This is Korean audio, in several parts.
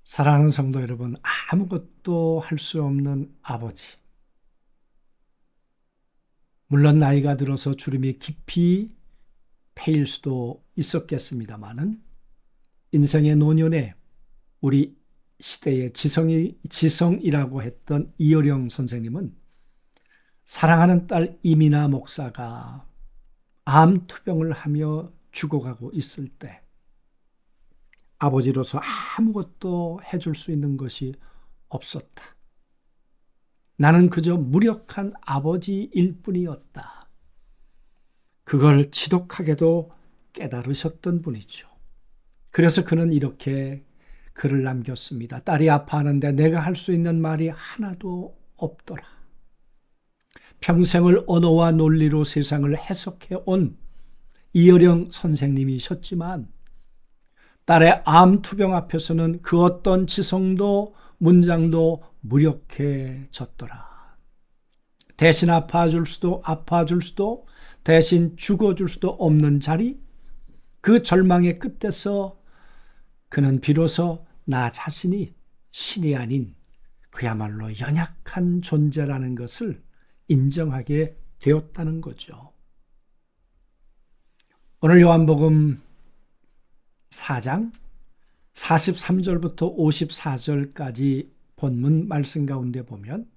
사랑하는 성도 여러분, 아무것도 할 수 없는 아버지. 물론 나이가 들어서 주름이 깊이 패일 수도 있었겠습니다마는 인생의 노년에 우리 시대의 지성이라고 했던 이어령 선생님은 사랑하는 딸 이민아 목사가 암투병을 하며 죽어가고 있을 때 아버지로서 아무것도 해줄 수 있는 것이 없었다. 나는 그저 무력한 아버지일 뿐이었다. 그걸 지독하게도 깨달으셨던 분이죠. 그래서 그는 이렇게 글을 남겼습니다. 딸이 아파하는데 내가 할 수 있는 말이 하나도 없더라. 평생을 언어와 논리로 세상을 해석해 온 이어령 선생님이셨지만 딸의 암투병 앞에서는 그 어떤 지성도 문장도 무력해졌더라. 대신 아파줄 수도 대신 죽어줄 수도 없는 자리, 그 절망의 끝에서 그는 비로소 나 자신이 신이 아닌 그야말로 연약한 존재라는 것을 인정하게 되었다는 거죠. 오늘 요한복음 4장 43절부터 54절까지 본문 말씀 가운데 보면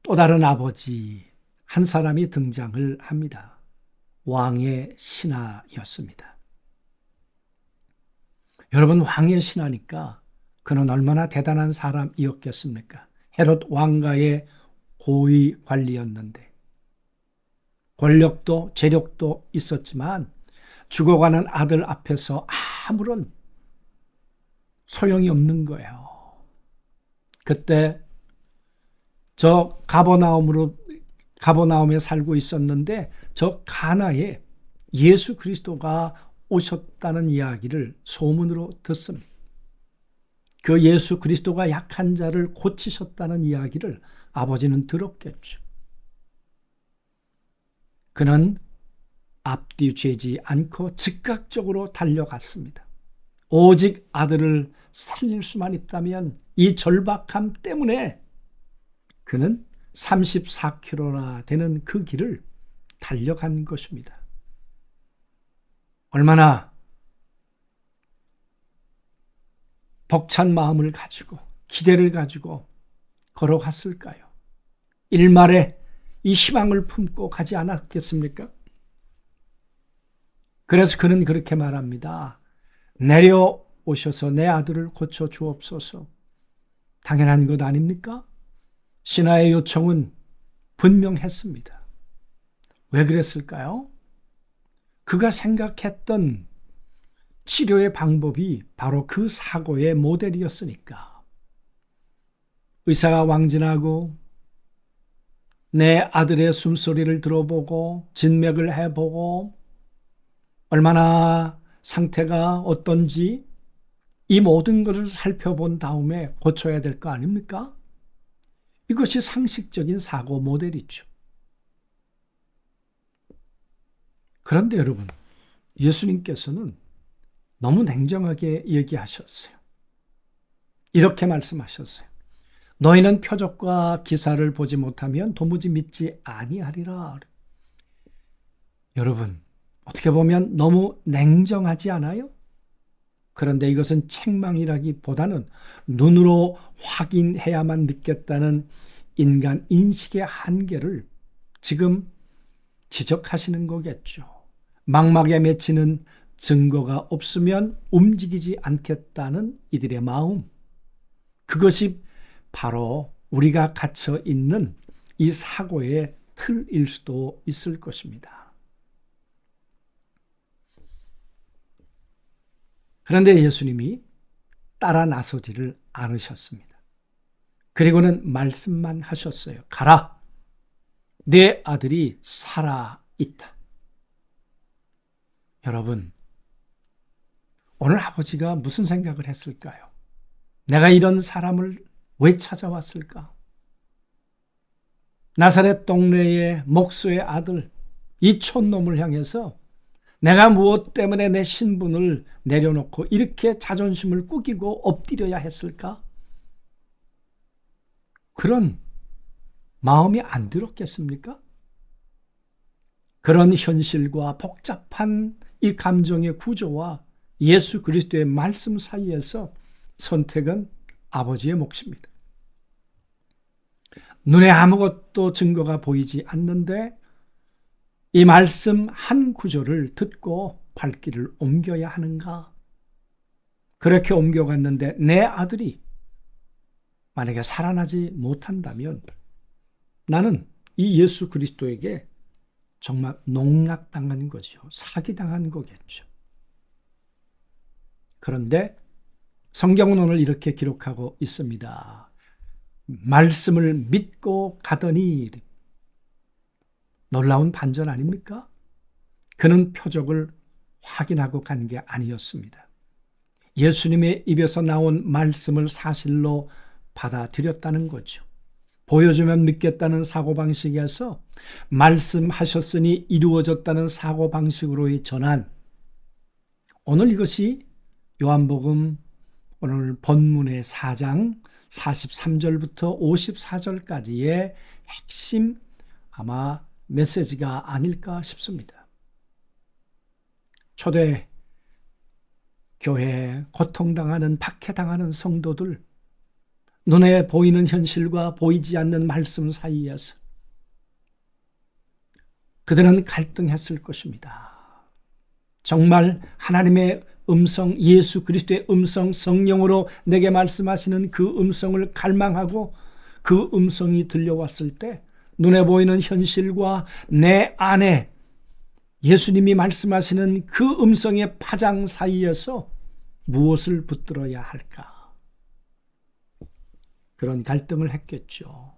또 다른 아버지 한 사람이 등장을 합니다. 왕의 신하였습니다. 여러분, 왕의 신하니까 그는 얼마나 대단한 사람이었겠습니까? 헤롯 왕가의 고위 관리였는데 권력도 재력도 있었지만 죽어가는 아들 앞에서 아무런 소용이 없는 거예요. 그때 저 가버나움에 살고 있었는데 저 가나에 예수 그리스도가 오셨다는 이야기를 소문으로 듣습니다. 그 예수 그리스도가 약한 자를 고치셨다는 이야기를 아버지는 들었겠죠. 그는 앞뒤 죄지 않고 즉각적으로 달려갔습니다. 오직 아들을 살릴 수만 있다면 이 절박함 때문에 그는 34km나 되는 그 길을 달려간 것입니다. 얼마나 벅찬 마음을 가지고 기대를 가지고 걸어갔을까요? 일말에 이 희망을 품고 가지 않았겠습니까? 그래서 그는 그렇게 말합니다. 내려오셔서 내 아들을 고쳐 주옵소서. 당연한 것 아닙니까? 신하의 요청은 분명했습니다. 왜 그랬을까요? 그가 생각했던 치료의 방법이 바로 그 사고의 모델이었으니까. 의사가 왕진하고 내 아들의 숨소리를 들어보고 진맥을 해보고 얼마나 상태가 어떤지 이 모든 것을 살펴본 다음에 고쳐야 될 거 아닙니까? 이것이 상식적인 사고 모델이죠. 그런데 여러분, 예수님께서는 너무 냉정하게 얘기하셨어요. 이렇게 말씀하셨어요. 너희는 표적과 기사를 보지 못하면 도무지 믿지 아니하리라. 여러분, 어떻게 보면 너무 냉정하지 않아요? 그런데 이것은 책망이라기보다는 눈으로 확인해야만 믿겠다는 인간 인식의 한계를 지금 지적하시는 거겠죠. 막막에 맺히는 증거가 없으면 움직이지 않겠다는 이들의 마음. 그것이 바로 우리가 갇혀 있는 이 사고의 틀일 수도 있을 것입니다. 그런데 예수님이 따라 나서지를 않으셨습니다. 그리고는 말씀만 하셨어요. 가라. 내 아들이 살아있다. 여러분, 오늘 아버지가 무슨 생각을 했을까요? 내가 이런 사람을 왜 찾아왔을까? 나사렛 동네의 목수의 아들, 이 촌놈을 향해서 내가 무엇 때문에 내 신분을 내려놓고 이렇게 자존심을 꾸기고 엎드려야 했을까? 그런 마음이 안 들었겠습니까? 그런 현실과 복잡한 이 감정의 구조와 예수 그리스도의 말씀 사이에서 선택은 아버지의 몫입니다. 눈에 아무것도 증거가 보이지 않는데 이 말씀 한 구절을 듣고 발길을 옮겨야 하는가? 그렇게 옮겨갔는데 내 아들이 만약에 살아나지 못한다면 나는 이 예수 그리스도에게 정말 농락당한 거죠. 사기당한 거겠죠. 그런데 성경은 오늘 이렇게 기록하고 있습니다. 말씀을 믿고 가더니, 놀라운 반전 아닙니까? 그는 표적을 확인하고 간 게 아니었습니다. 예수님의 입에서 나온 말씀을 사실로 받아들였다는 거죠. 보여주면 믿겠다는 사고방식에서 말씀하셨으니 이루어졌다는 사고방식으로의 전환. 오늘 이것이 요한복음 오늘 본문의 4장 43절부터 54절까지의 핵심 아마 메시지가 아닐까 싶습니다. 초대 교회에 고통당하는, 박해당하는 성도들, 눈에 보이는 현실과 보이지 않는 말씀 사이에서 그들은 갈등했을 것입니다. 정말 하나님의 음성, 예수 그리스도의 음성, 성령으로 내게 말씀하시는 그 음성을 갈망하고 그 음성이 들려왔을 때 눈에 보이는 현실과 내 안에 예수님이 말씀하시는 그 음성의 파장 사이에서 무엇을 붙들어야 할까? 그런 갈등을 했겠죠.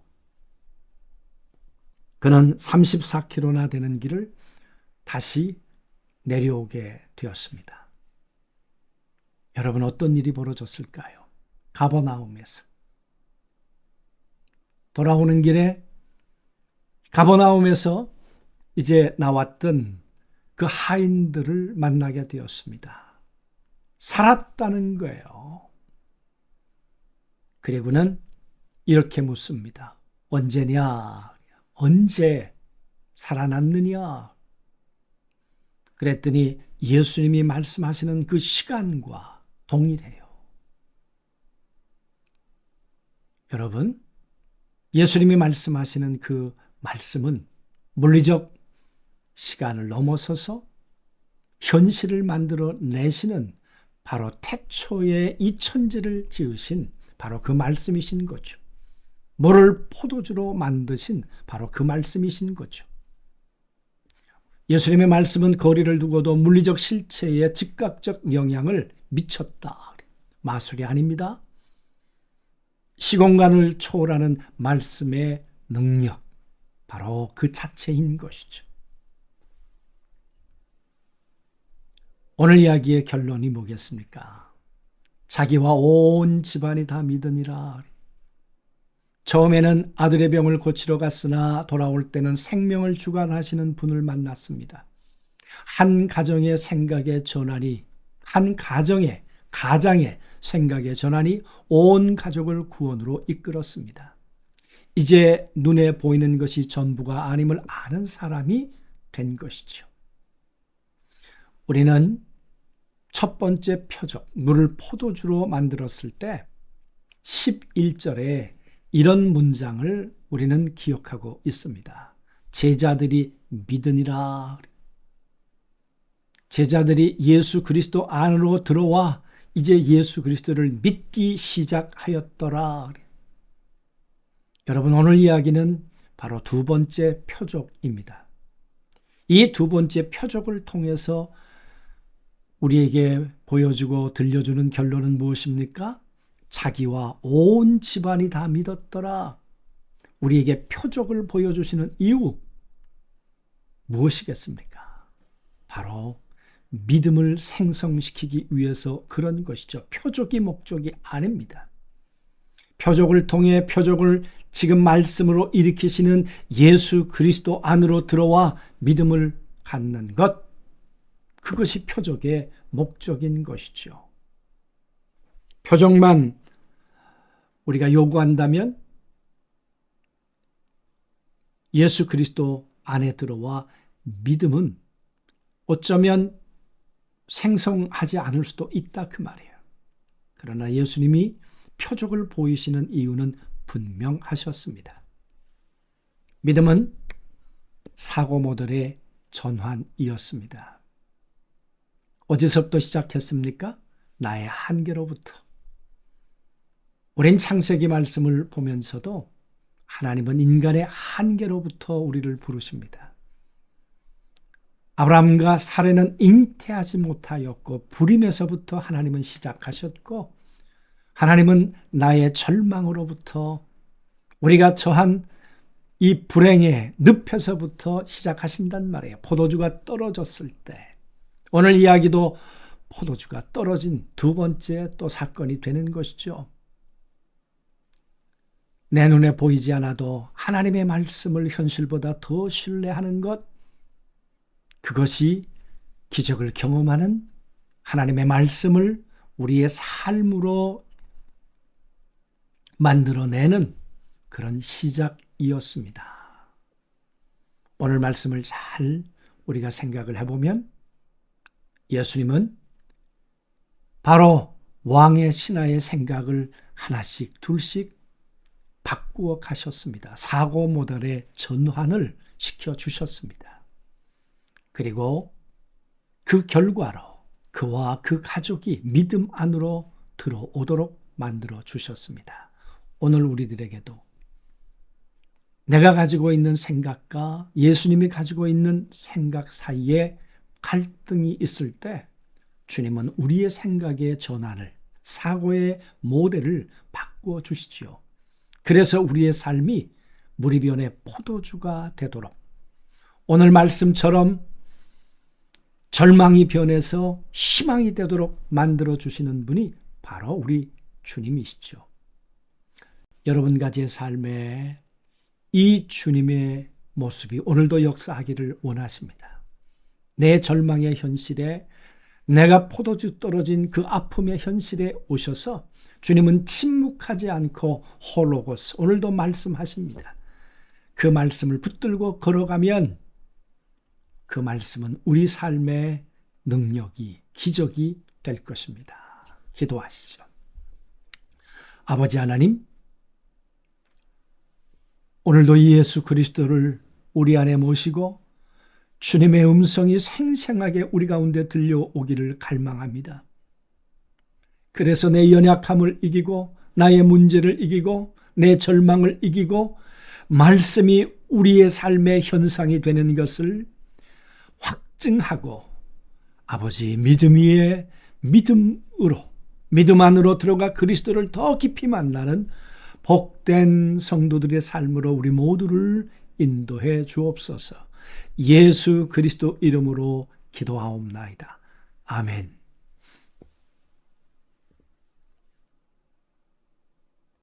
그는 34km나 되는 길을 다시 내려오게 되었습니다. 여러분, 어떤 일이 벌어졌을까요? 가버나움에서 돌아오는 길에 가버나움에서 이제 나왔던 그 하인들을 만나게 되었습니다. 살았다는 거예요. 그리고는 이렇게 묻습니다. 언제냐? 언제 살아났느냐? 그랬더니 예수님이 말씀하시는 그 시간과 동일해요. 여러분, 예수님이 말씀하시는 그 말씀은 물리적 시간을 넘어서서 현실을 만들어 내시는 바로 태초에 이 천지를 지으신 바로 그 말씀이신 거죠. 물을 포도주로 만드신 바로 그 말씀이신 거죠. 예수님의 말씀은 거리를 두고도 물리적 실체에 즉각적 영향을 미쳤다. 마술이 아닙니다. 시공간을 초월하는 말씀의 능력, 바로 그 자체인 것이죠. 오늘 이야기의 결론이 뭐겠습니까? 자기와 온 집안이 다 믿으니라. 처음에는 아들의 병을 고치러 갔으나 돌아올 때는 생명을 주관하시는 분을 만났습니다. 한 가정의 생각의 전환이, 한 가장의 생각의 전환이 온 가족을 구원으로 이끌었습니다. 이제 눈에 보이는 것이 전부가 아님을 아는 사람이 된 것이죠. 우리는 첫 번째 표적, 물을 포도주로 만들었을 때 11절에 이런 문장을 우리는 기억하고 있습니다. 제자들이 믿으니라. 제자들이 예수 그리스도 안으로 들어와 이제 예수 그리스도를 믿기 시작하였더라. 여러분, 오늘 이야기는 바로 두 번째 표적입니다. 이 두 번째 표적을 통해서 우리에게 보여주고 들려주는 결론은 무엇입니까? 자기와 온 집안이 다 믿었더라. 우리에게 표적을 보여주시는 이유 무엇이겠습니까? 바로 믿음을 생성시키기 위해서 그런 것이죠. 표적이 목적이 아닙니다. 표적을 통해 표적을 지금 말씀으로 일으키시는 예수 그리스도 안으로 들어와 믿음을 갖는 것, 그것이 표적의 목적인 것이죠. 표적만 우리가 요구한다면 예수 그리스도 안에 들어와 믿음은 어쩌면 생성하지 않을 수도 있다 그 말이에요. 그러나 예수님이 표적을 보이시는 이유는 분명하셨습니다. 믿음은 사고 모델의 전환이었습니다. 어디서부터 시작했습니까? 나의 한계로부터. 우린 창세기 말씀을 보면서도 하나님은 인간의 한계로부터 우리를 부르십니다. 아브라함과 사례는 잉태하지 못하였고 불임에서부터 하나님은 시작하셨고 하나님은 나의 절망으로부터 우리가 처한 이 불행의 늪에서부터 시작하신단 말이에요. 포도주가 떨어졌을 때 오늘 이야기도 포도주가 떨어진 두 번째 또 사건이 되는 것이죠. 내 눈에 보이지 않아도 하나님의 말씀을 현실보다 더 신뢰하는 것, 그것이 기적을 경험하는 하나님의 말씀을 우리의 삶으로 만들어내는 그런 시작이었습니다. 오늘 말씀을 잘 우리가 생각을 해보면 예수님은 바로 왕의 신하의 생각을 하나씩 둘씩 바꾸어 가셨습니다. 사고 모델의 전환을 시켜주셨습니다. 그리고 그 결과로 그와 그 가족이 믿음 안으로 들어오도록 만들어 주셨습니다. 오늘 우리들에게도 내가 가지고 있는 생각과 예수님이 가지고 있는 생각 사이에 갈등이 있을 때 주님은 우리의 생각의 전환을, 사고의 모델을 바꾸어 주시지요. 그래서 우리의 삶이 무리변의 포도주가 되도록 오늘 말씀처럼 절망이 변해서 희망이 되도록 만들어 주시는 분이 바로 우리 주님이시죠. 여러분과 제 삶에 이 주님의 모습이 오늘도 역사하기를 원하십니다. 내 절망의 현실에 내가 포도주 떨어진 그 아픔의 현실에 오셔서 주님은 침묵하지 않고 홀로고스 오늘도 말씀하십니다. 그 말씀을 붙들고 걸어가면 그 말씀은 우리 삶의 능력이 기적이 될 것입니다. 기도하시죠. 아버지 하나님, 오늘도 예수 그리스도를 우리 안에 모시고 주님의 음성이 생생하게 우리 가운데 들려오기를 갈망합니다. 그래서 내 연약함을 이기고 나의 문제를 이기고 내 절망을 이기고 말씀이 우리의 삶의 현상이 되는 것을 확증하고 아버지 믿음 위에 믿음으로 믿음 안으로 들어가 그리스도를 더 깊이 만나는 복된 성도들의 삶으로 우리 모두를 인도해 주옵소서. 예수 그리스도 이름으로 기도하옵나이다. 아멘.